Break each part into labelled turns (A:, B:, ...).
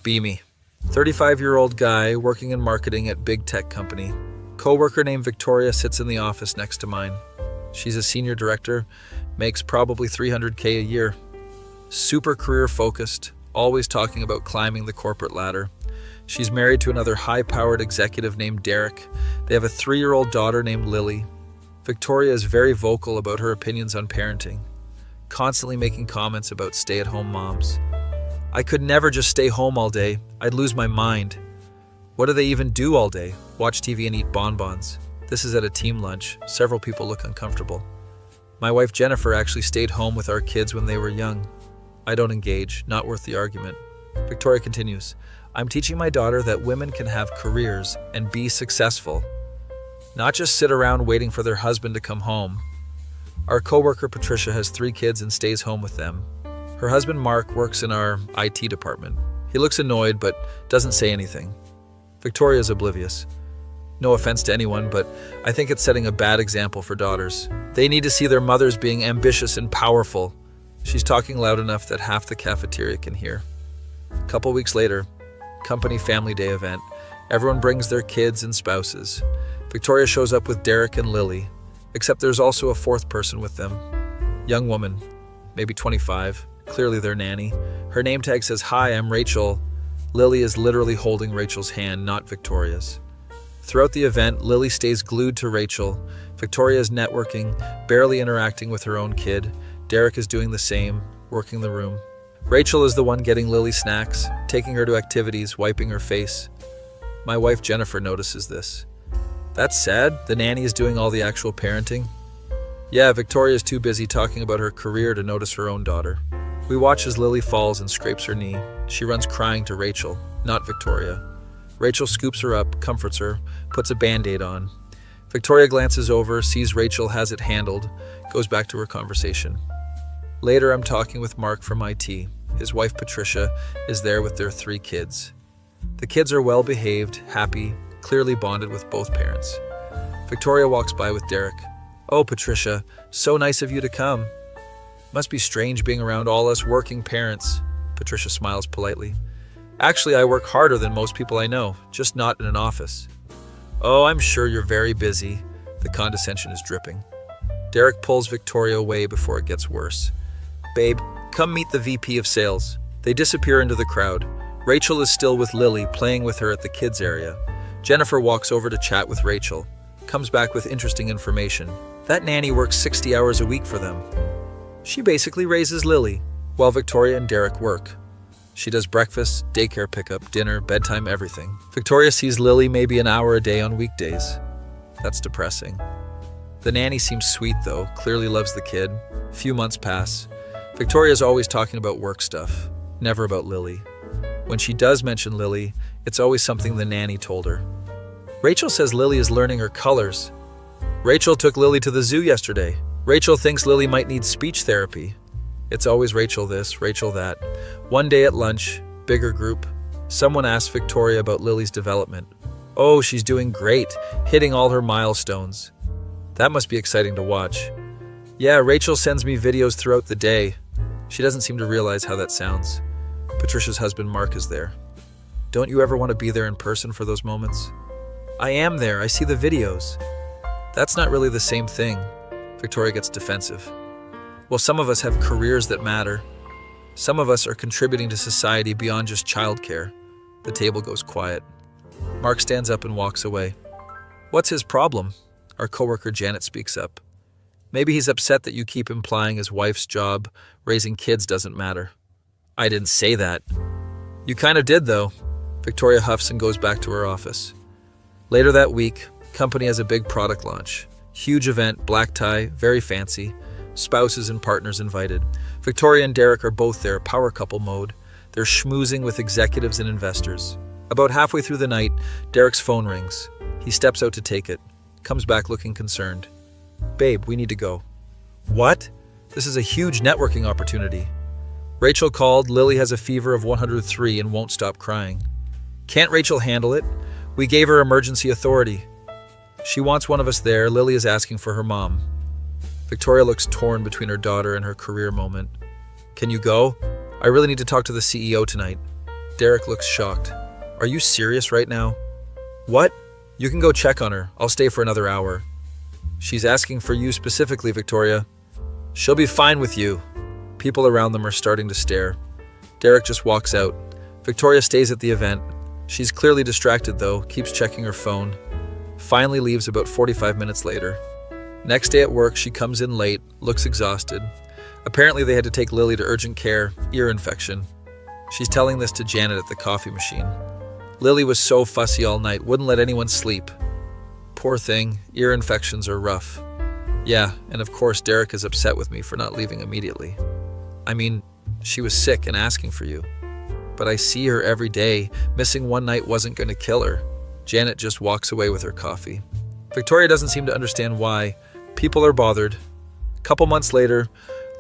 A: Be me. 35-year-old guy working in marketing at big tech company. Coworker named Victoria sits in the office next to mine. She's a senior director, makes probably 300K a year. Super career focused, always talking about climbing the corporate ladder. She's married to another high-powered executive named Derek. They have a 3-year-old daughter named Lily. Victoria is very vocal about her opinions on parenting, constantly making comments about stay-at-home moms. I could never just stay home all day. I'd lose my mind. What do they even do all day? Watch TV and eat bonbons. This is at a team lunch. Several people look uncomfortable. My wife Jennifer actually stayed home with our kids when they were young. I don't engage, not worth the argument. Victoria continues, I'm teaching my daughter that women can have careers and be successful, not just sit around waiting for their husband to come home. Our coworker Patricia has 3 kids and stays home with them. Her husband Mark works in our IT department. He looks annoyed but doesn't say anything. Victoria is oblivious. No offense to anyone, but I think it's setting a bad example for daughters. They need to see their mothers being ambitious and powerful. She's talking loud enough that half the cafeteria can hear. A couple weeks later, company family day event. Everyone brings their kids and spouses. Victoria shows up with Derek and Lily, except there's also a 4th person with them. Young woman, maybe 25, clearly their nanny. Her name tag says, Hi, I'm Rachel. Lily is literally holding Rachel's hand, not Victoria's. Throughout the event, Lily stays glued to Rachel. Victoria is networking, barely interacting with her own kid. Derek is doing the same, working the room. Rachel is the one getting Lily snacks, taking her to activities, wiping her face. My wife Jennifer notices this. That's sad. The nanny is doing all the actual parenting. Yeah, Victoria is too busy talking about her career to notice her own daughter. We watch as Lily falls and scrapes her knee. She runs crying to Rachel, not Victoria. Rachel scoops her up, comforts her, puts a Band-Aid on. Victoria glances over, sees Rachel has it handled, goes back to her conversation. Later, I'm talking with Mark from IT. His wife Patricia is there with their 3 kids. The kids are well-behaved, happy, clearly bonded with both parents. Victoria walks by with Derek. Oh, Patricia, so nice of you to come. Must be strange being around all us working parents. Patricia smiles politely. Actually, I work harder than most people I know, just not in an office. Oh, I'm sure you're very busy. The condescension is dripping. Derek pulls Victoria away before it gets worse. Babe, come meet the VP of sales. They disappear into the crowd. Rachel is still with Lily, playing with her at the kids area. Jennifer walks over to chat with Rachel, comes back with interesting information. That nanny works 60 hours a week for them. She basically raises Lily, while Victoria and Derek work. She does breakfast, daycare pickup, dinner, bedtime, everything. Victoria sees Lily maybe an hour a day on weekdays. That's depressing. The nanny seems sweet though, clearly loves the kid. A few months pass. Victoria's always talking about work stuff, never about Lily. When she does mention Lily, it's always something the nanny told her. Rachel says Lily is learning her colors. Rachel took Lily to the zoo yesterday. Rachel thinks Lily might need speech therapy. It's always Rachel this, Rachel that. One day at lunch, bigger group, someone asked Victoria about Lily's development. Oh, she's doing great, hitting all her milestones. That must be exciting to watch. Yeah, Rachel sends me videos throughout the day. She doesn't seem to realize how that sounds. Patricia's husband Mark is there. Don't you ever want to be there in person for those moments? I am there, I see the videos. That's not really the same thing. Victoria gets defensive. Well, some of us have careers that matter. Some of us are contributing to society beyond just childcare. The table goes quiet. Mark stands up and walks away. What's his problem? Our coworker Janet speaks up. Maybe he's upset that you keep implying his wife's job, raising kids, doesn't matter. I didn't say that. You kind of did, though. Victoria huffs and goes back to her office. Later that week, company has a big product launch. Huge event, black tie, very fancy. Spouses and partners invited. Victoria and Derek are both there, power couple mode. They're schmoozing with executives and investors. About halfway through the night, Derek's phone rings. He steps out to take it. Comes back looking concerned. Babe, we need to go. What? This is a huge networking opportunity. Rachel called. Lily has a fever of 103 and won't stop crying. Can't Rachel handle it? We gave her emergency authority. She wants one of us there. Lily is asking for her mom. Victoria looks torn between her daughter and her career moment. Can you go? I really need to talk to the CEO tonight. Derek looks shocked. Are you serious right now? What? You can go check on her. I'll stay for another hour. She's asking for you specifically, Victoria. She'll be fine with you. People around them are starting to stare. Derek just walks out. Victoria stays at the event. She's clearly distracted though, keeps checking her phone. Finally leaves about 45 minutes later. Next day at work, she comes in late, looks exhausted. Apparently they had to take Lily to urgent care, ear infection. She's telling this to Janet at the coffee machine. Lily was so fussy all night, wouldn't let anyone sleep. Poor thing, ear infections are rough. Yeah, and of course Derek is upset with me for not leaving immediately. I mean, she was sick and asking for you. But I see her every day. Missing one night wasn't going to kill her. Janet just walks away with her coffee. Victoria doesn't seem to understand why. People are bothered. A couple months later,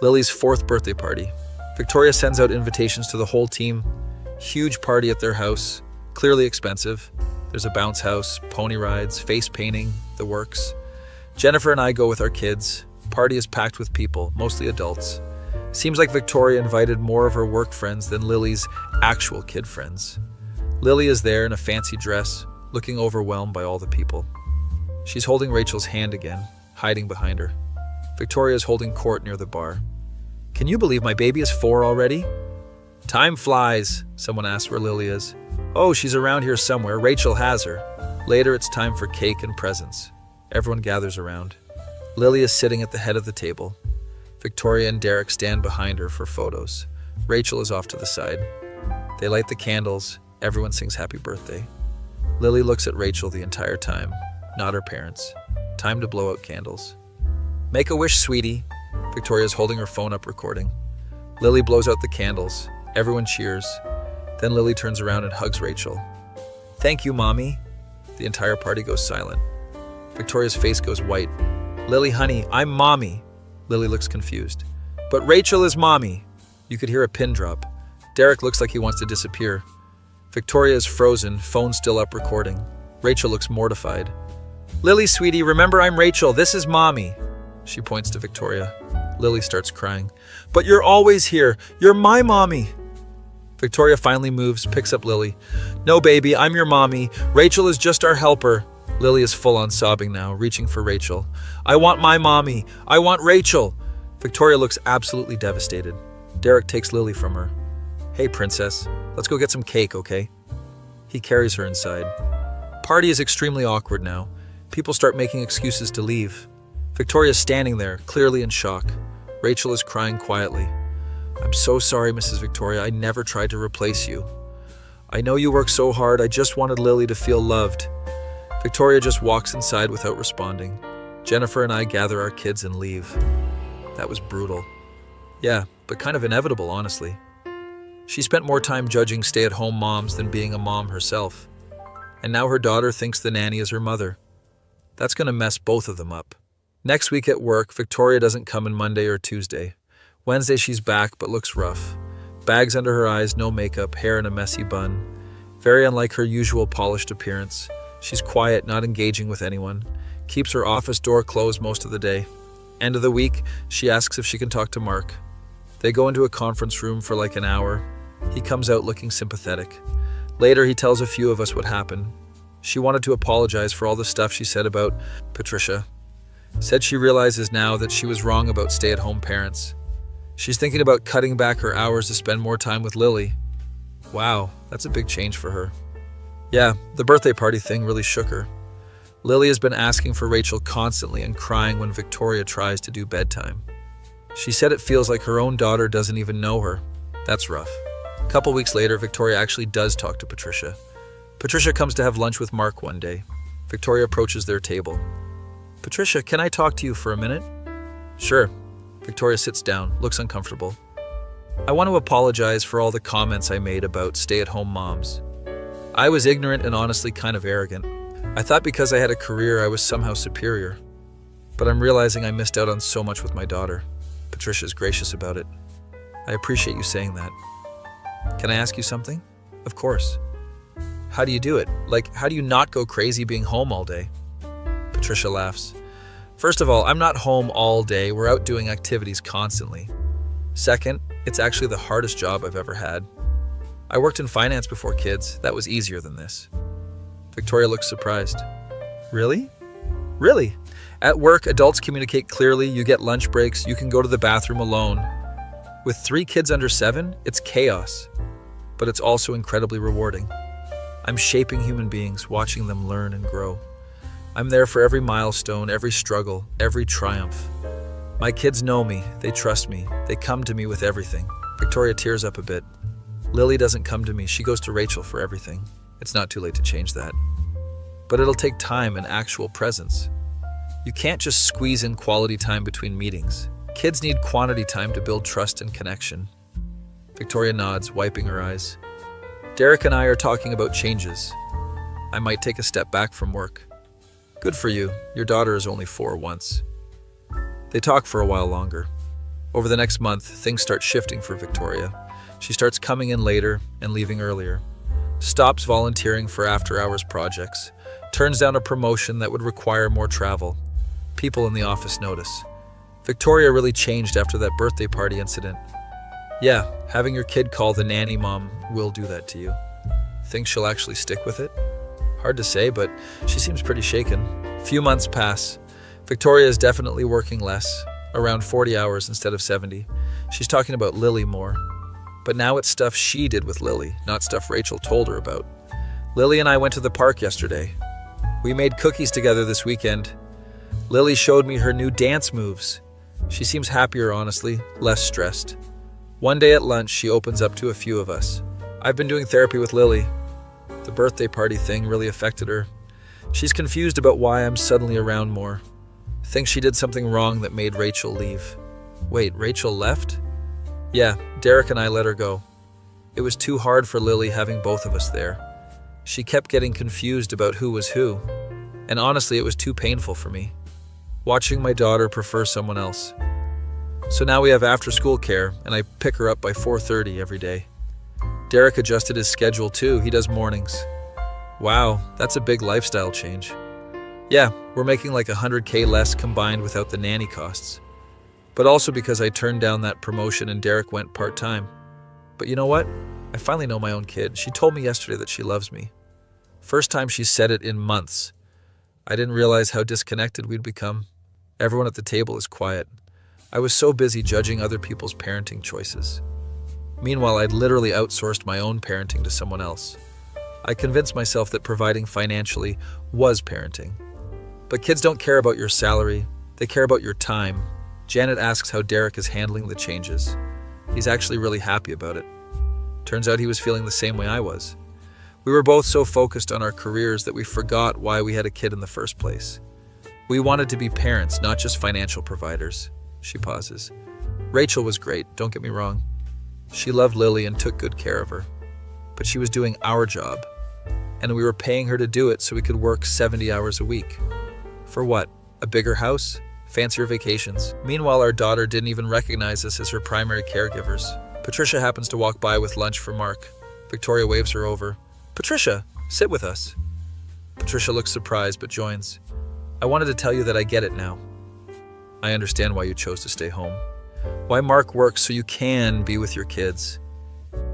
A: Lily's 4th birthday party. Victoria sends out invitations to the whole team. Huge party at their house. Clearly expensive. There's a bounce house, pony rides, face painting, the works. Jennifer and I go with our kids. Party is packed with people, mostly adults. Seems like Victoria invited more of her work friends than Lily's actual kid friends. Lily is there in a fancy dress, looking overwhelmed by all the people. She's holding Rachel's hand again, hiding behind her. Victoria is holding court near the bar. Can you believe my baby is 4 already? Time flies, someone asks where Lily is. Oh, she's around here somewhere. Rachel has her. Later, it's time for cake and presents. Everyone gathers around. Lily is sitting at the head of the table. Victoria and Derek stand behind her for photos. Rachel is off to the side. They light the candles. Everyone sings happy birthday. Lily looks at Rachel the entire time, not her parents. Time to blow out candles. Make a wish, sweetie. Victoria's holding her phone up recording. Lily blows out the candles. Everyone cheers. Then Lily turns around and hugs Rachel. Thank you, Mommy. The entire party goes silent. Victoria's face goes white. Lily, honey, I'm Mommy. Lily looks confused. But Rachel is Mommy. You could hear a pin drop. Derek looks like he wants to disappear. Victoria is frozen, phone still up recording. Rachel looks mortified. Lily, sweetie, remember I'm Rachel. This is Mommy. She points to Victoria. Lily starts crying. But you're always here. You're my Mommy. Victoria finally moves, picks up Lily. No, baby, I'm your Mommy. Rachel is just our helper. Lily is full on sobbing now, reaching for Rachel. I want my Mommy. I want Rachel. Victoria looks absolutely devastated. Derek takes Lily from her. Hey, princess, let's go get some cake, okay? He carries her inside. Party is extremely awkward now. People start making excuses to leave. Victoria's standing there, clearly in shock. Rachel is crying quietly. I'm so sorry, Mrs. Victoria. I never tried to replace you. I know you work so hard. I just wanted Lily to feel loved. Victoria just walks inside without responding. Jennifer and I gather our kids and leave. That was brutal. Yeah, but kind of inevitable, honestly. She spent more time judging stay-at-home moms than being a mom herself. And now her daughter thinks the nanny is her mother. That's going to mess both of them up. Next week at work, Victoria doesn't come in Monday or Tuesday. Wednesday she's back but looks rough. Bags under her eyes, no makeup, hair in a messy bun. Very unlike her usual polished appearance. She's quiet, not engaging with anyone. Keeps her office door closed most of the day. End of the week, she asks if she can talk to Mark. They go into a conference room for like an hour. He comes out looking sympathetic. Later, he tells a few of us what happened. She wanted to apologize for all the stuff she said about Patricia. Said she realizes now that she was wrong about stay-at-home parents. She's thinking about cutting back her hours to spend more time with Lily. Wow, that's a big change for her. Yeah, the birthday party thing really shook her. Lily has been asking for Rachel constantly and crying when Victoria tries to do bedtime. She said it feels like her own daughter doesn't even know her. That's rough. A couple weeks later, Victoria actually does talk to Patricia. Patricia comes to have lunch with Mark one day. Victoria approaches their table. Patricia, can I talk to you for a minute? Sure. Victoria sits down, looks uncomfortable. I want to apologize for all the comments I made about stay-at-home moms. I was ignorant and honestly kind of arrogant. I thought because I had a career I was somehow superior. But I'm realizing I missed out on so much with my daughter. Patricia's gracious about it. I appreciate you saying that. Can I ask you something? Of course. How do you do it? Like, how do you not go crazy being home all day? Patricia laughs. First of all, I'm not home all day. We're out doing activities constantly. Second, it's actually the hardest job I've ever had. I worked in finance before kids. That was easier than this. Victoria looks surprised. Really? Really? At work, adults communicate clearly, you get lunch breaks, you can go to the bathroom alone. With 3 kids under 7, it's chaos. But it's also incredibly rewarding. I'm shaping human beings, watching them learn and grow. I'm there for every milestone, every struggle, every triumph. My kids know me, they trust me, they come to me with everything. Victoria tears up a bit. Lily doesn't come to me, she goes to Rachel for everything. It's not too late to change that. But it'll take time and actual presence. You can't just squeeze in quality time between meetings. Kids need quantity time to build trust and connection. Victoria nods, wiping her eyes. Derek and I are talking about changes. I might take a step back from work. Good for you. Your daughter is only 4 once. They talk for a while longer. Over the next month, things start shifting for Victoria. She starts coming in later and leaving earlier. Stops volunteering for after-hours projects. Turns down a promotion that would require more travel. People in the office notice. Victoria really changed after that birthday party incident. Yeah, having your kid call the nanny mom will do that to you. Think she'll actually stick with it? Hard to say, but she seems pretty shaken. Few months pass. Victoria is definitely working less, around 40 hours instead of 70. She's talking about Lily more. But now it's stuff she did with Lily, not stuff Rachel told her about. Lily and I went to the park yesterday. We made cookies together this weekend. Lily showed me her new dance moves. She seems happier, honestly, less stressed. One day at lunch, she opens up to a few of us. I've been doing therapy with Lily. The birthday party thing really affected her. She's confused about why I'm suddenly around more. Thinks she did something wrong that made Rachel leave. Wait, Rachel left? Yeah, Derek and I let her go. It was too hard for Lily having both of us there. She kept getting confused about who was who. And honestly, it was too painful for me. Watching my daughter prefer someone else. So now we have after-school care, and I pick her up by 4:30 every day. Derek adjusted his schedule too, he does mornings. Wow, that's a big lifestyle change. Yeah, we're making like $100K less combined without the nanny costs. But also because I turned down that promotion and Derek went part-time. But you know what? I finally know my own kid. She told me yesterday that she loves me. First time she said it in months. I didn't realize how disconnected we'd become. Everyone at the table is quiet. I was so busy judging other people's parenting choices. Meanwhile, I'd literally outsourced my own parenting to someone else. I convinced myself that providing financially was parenting. But kids don't care about your salary, they care about your time. Janet asks how Derek is handling the changes. He's actually really happy about it. Turns out he was feeling the same way I was. We were both so focused on our careers that we forgot why we had a kid in the first place. We wanted to be parents, not just financial providers. She pauses. Rachel was great, don't get me wrong. She loved Lily and took good care of her. But she was doing our job. And we were paying her to do it so we could work 70 hours a week. For what? A bigger house? Fancier vacations? Meanwhile, our daughter didn't even recognize us as her primary caregivers. Patricia happens to walk by with lunch for Mark. Victoria waves her over. Patricia, sit with us. Patricia looks surprised but joins. I wanted to tell you that I get it now. I understand why you chose to stay home. Why Mark works so you can be with your kids.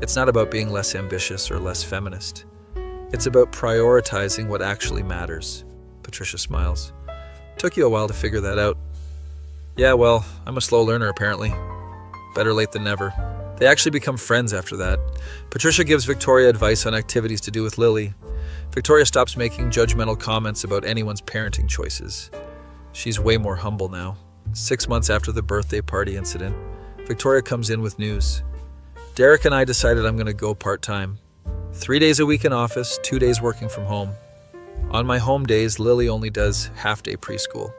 A: It's not about being less ambitious or less feminist. It's about prioritizing what actually matters. Patricia smiles. Took you a while to figure that out. Yeah, well, I'm a slow learner apparently. Better late than never. They actually become friends after that. Patricia gives Victoria advice on activities to do with Lily. Victoria stops making judgmental comments about anyone's parenting choices. She's way more humble now. 6 months after the birthday party incident, Victoria comes in with news. Derek and I decided I'm going to go part-time. 3 days a week in office, 2 days working from home. On my home days, Lily only does half-day preschool.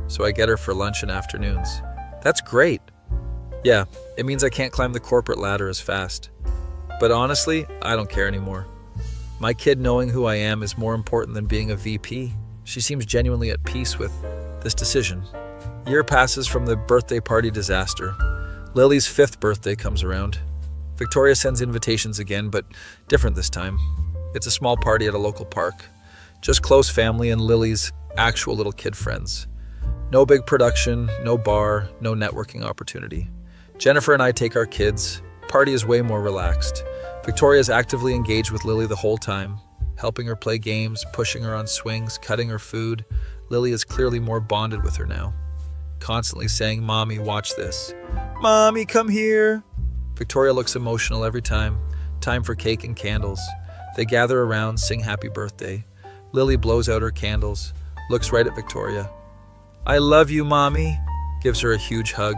A: So I get her for lunch and afternoons. That's great. Yeah, it means I can't climb the corporate ladder as fast. But honestly, I don't care anymore. My kid knowing who I am is more important than being a VP. She seems genuinely at peace with this decision. Year passes from the birthday party disaster. Lily's 5th birthday comes around. Victoria sends invitations again, but different this time. It's a small party at a local park. Just close family and Lily's actual little kid friends. No big production, no bar, no networking opportunity. Jennifer and I take our kids. Party is way more relaxed. Victoria is actively engaged with Lily the whole time, helping her play games, pushing her on swings, cutting her food. Lily is clearly more bonded with her now, constantly saying, "Mommy, watch this. Mommy, come here." Victoria looks emotional every time. Time for cake and candles. They gather around, sing happy birthday. Lily blows out her candles, looks right at Victoria. "I love you, Mommy," gives her a huge hug.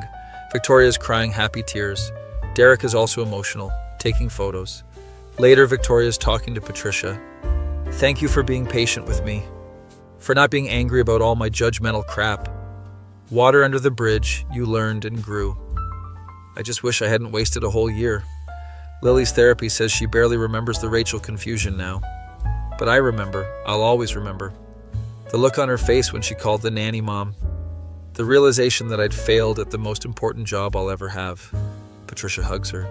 A: Victoria is crying happy tears. Derek is also emotional, taking photos. Later, Victoria is talking to Patricia. "Thank you for being patient with me, for not being angry about all my judgmental crap. Water under the bridge, you learned and grew. I just wish I hadn't wasted a whole year." Lily's therapy says she barely remembers the Rachel confusion now. But I remember, I'll always remember. The look on her face when she called the nanny mom. The realization that I'd failed at the most important job I'll ever have. Patricia hugs her.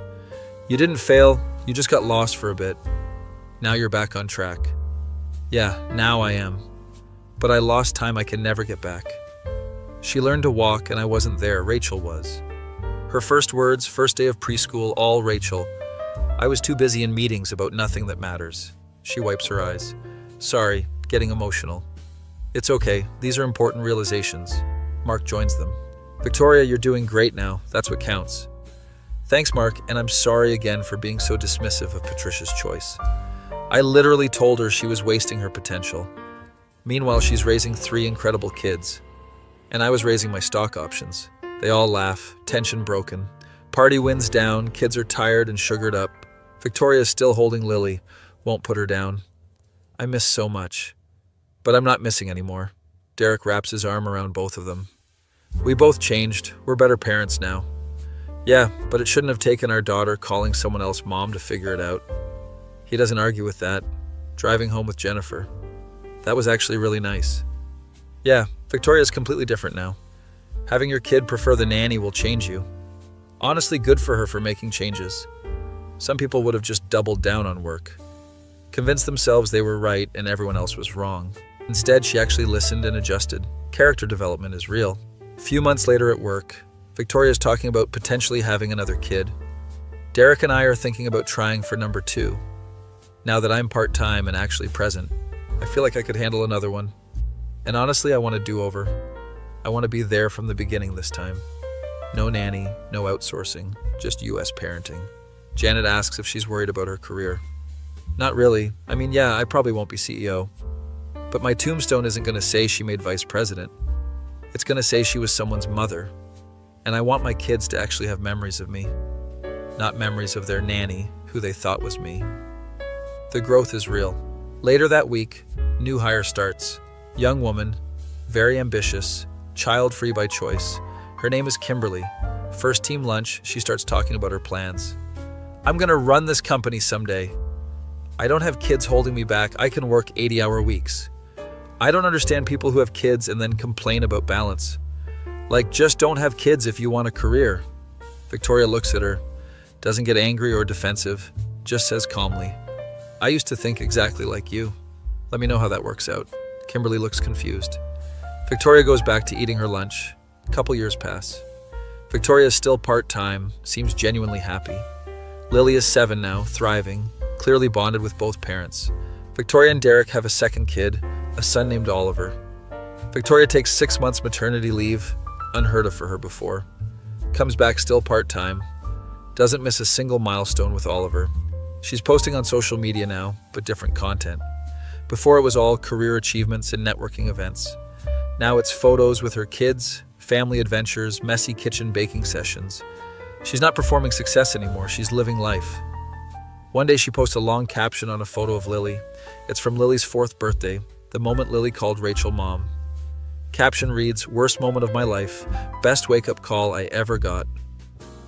A: "You didn't fail, you just got lost for a bit. Now you're back on track." "Yeah, now I am. But I lost time I can never get back." She learned to walk and I wasn't there, Rachel was. Her first words, first day of preschool, all Rachel. I was too busy in meetings about nothing that matters. She wipes her eyes. "Sorry, getting emotional." "It's okay, these are important realizations." Mark joins them. "Victoria, you're doing great now, that's what counts." "Thanks, Mark, and I'm sorry again for being so dismissive of Patricia's choice. I literally told her she was wasting her potential. Meanwhile, she's raising 3 incredible kids. And I was raising my stock options." They all laugh, tension broken. Party winds down, kids are tired and sugared up. Victoria is still holding Lily, won't put her down. "I miss so much. But I'm not missing anymore." Derek wraps his arm around both of them. "We both changed. We're better parents now." "Yeah, but it shouldn't have taken our daughter calling someone else mom to figure it out." He doesn't argue with that. Driving home with Jennifer. "That was actually really nice." "Yeah, Victoria's completely different now. Having your kid prefer the nanny will change you." Honestly, good for her for making changes. Some people would have just doubled down on work, convinced themselves they were right and everyone else was wrong. Instead, she actually listened and adjusted. Character development is real. A few months later at work, Victoria is talking about potentially having another kid. Derek and I are thinking about trying for number 2. Now that I'm part-time and actually present, I feel like I could handle another one. And honestly, I want a do-over. I want to be there from the beginning this time. No nanny, no outsourcing, just US parenting. Janet asks if she's worried about her career. Not really. I mean, yeah, I probably won't be CEO. But my tombstone isn't going to say she made vice president. It's going to say she was someone's mother. And I want my kids to actually have memories of me, not memories of their nanny, who they thought was me. The growth is real. Later that week, new hire starts. Young woman, very ambitious, child-free by choice. Her name is Kimberly. First team lunch, she starts talking about her plans. "I'm going to run this company someday. I don't have kids holding me back. I can work 80-hour weeks. I don't understand people who have kids and then complain about balance. Like, just don't have kids if you want a career." Victoria looks at her, doesn't get angry or defensive, just says calmly, "I used to think exactly like you. Let me know how that works out." Kimberly looks confused. Victoria goes back to eating her lunch. A couple years pass. Victoria is still part-time, seems genuinely happy. Lily is 7 now, thriving, clearly bonded with both parents. Victoria and Derek have a second kid, a son named Oliver. Victoria takes 6 months maternity leave, unheard of for her before. Comes back still part-time. Doesn't miss a single milestone with Oliver. She's posting on social media now, but different content. Before it was all career achievements and networking events. Now it's photos with her kids, family adventures, messy kitchen baking sessions. She's not performing success anymore, she's living life. One day she posts a long caption on a photo of Lily. It's from Lily's 4th birthday, the moment Lily called Rachel mom. Caption reads, "Worst moment of my life, best wake-up call I ever got.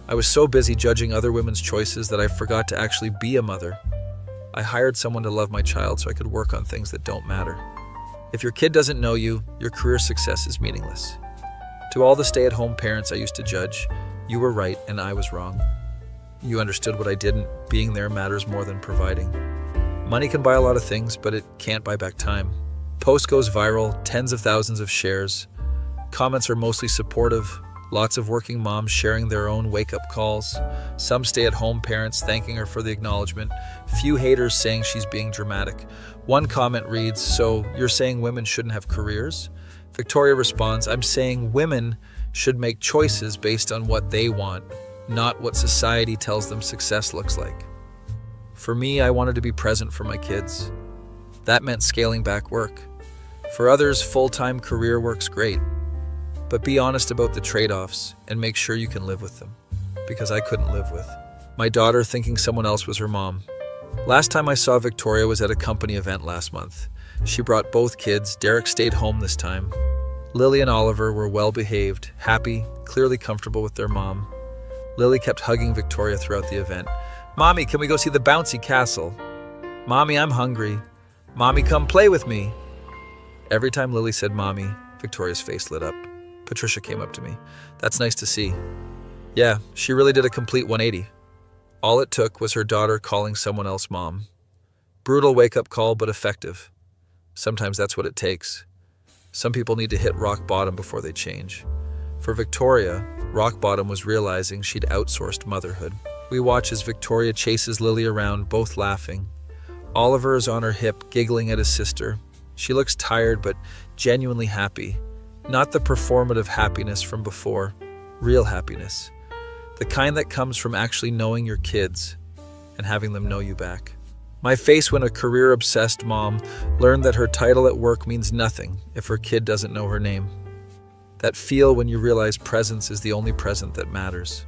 A: I was so busy judging other women's choices that I forgot to actually be a mother. I hired someone to love my child so I could work on things that don't matter. If your kid doesn't know you, your career success is meaningless. To all the stay-at-home parents I used to judge, you were right and I was wrong. You understood what I didn't. Being there matters more than providing. Money can buy a lot of things, but it can't buy back time." Post goes viral, tens of thousands of shares. Comments are mostly supportive, Lots of working moms sharing their own wake-up calls. Some stay-at-home parents thanking her for the acknowledgement. Few haters saying she's being dramatic. One comment reads, "So you're saying women shouldn't have careers?" Victoria responds, "I'm saying women should make choices based on what they want, not what society tells them success looks like." For me, I wanted to be present for my kids. That meant scaling back work. For others, full-time career works great. But be honest about the trade-offs and make sure you can live with them. Because I couldn't live with my daughter thinking someone else was her mom. Last time I saw Victoria was at a company event last month. She brought both kids. Derek stayed home this time. Lily and Oliver were well-behaved, happy, clearly comfortable with their mom. Lily kept hugging Victoria throughout the event. "Mommy, can we go see the bouncy castle?" "Mommy, I'm hungry." "Mommy, come play with me." Every time Lily said mommy, Victoria's face lit up. Patricia came up to me. "That's nice to see." Yeah, she really did a complete 180. All it took was her daughter calling someone else mom. Brutal wake-up call, but effective. Sometimes that's what it takes. Some people need to hit rock bottom before they change. For Victoria, rock bottom was realizing she'd outsourced motherhood. We watch as Victoria chases Lily around, both laughing. Oliver is on her hip, giggling at his sister. She looks tired, but genuinely happy. Not the performative happiness from before, real happiness. The kind that comes from actually knowing your kids and having them know you back. My face when a career-obsessed mom learned that her title at work means nothing if her kid doesn't know her name. That feel when you realize presence is the only present that matters.